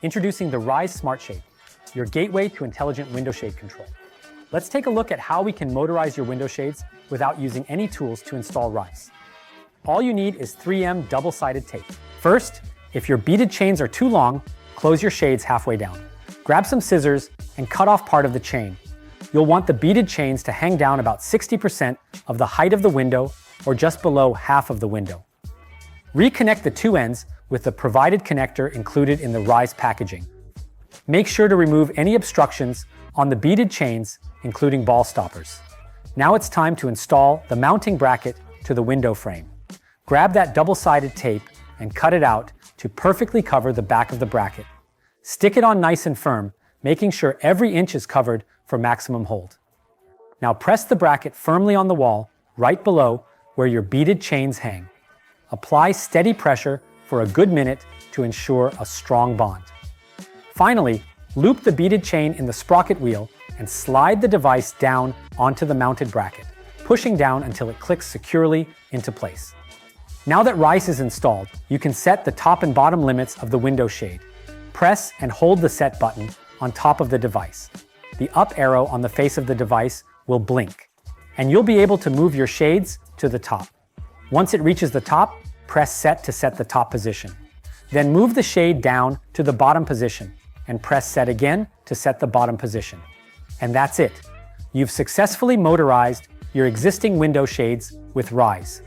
Introducing the RYSE SmartShade, your gateway to intelligent window shade control. Let's take a look at how we can motorize your window shades without using any tools to install RYSE. All you need is 3M double-sided tape. First, if your beaded chains are too long, close your shades halfway down. Grab some scissors and cut off part of the chain. You'll want the beaded chains to hang down about 60% of the height of the window or just below half of the window. Reconnect the two ends with the provided connector included in the RYSE packaging. Make sure to remove any obstructions on the beaded chains, including ball stoppers. Now it's time to install the mounting bracket to the window frame. Grab that double-sided tape and cut it out to perfectly cover the back of the bracket. Stick it on nice and firm, making sure every inch is covered for maximum hold. Now press the bracket firmly on the wall, right below where your beaded chains hang. Apply steady pressure for a good minute to ensure a strong bond. Finally, loop the beaded chain in the sprocket wheel and slide the device down onto the mounted bracket, pushing down until it clicks securely into place. Now that RYSE is installed, you can set the top and bottom limits of the window shade. Press and hold the set button on top of the device. The up arrow on the face of the device will blink, and you'll be able to move your shades to the top. Once it reaches the top, press set to set the top position. Then move the shade down to the bottom position and press set again to set the bottom position. And that's it. You've successfully motorized your existing window shades with RYSE.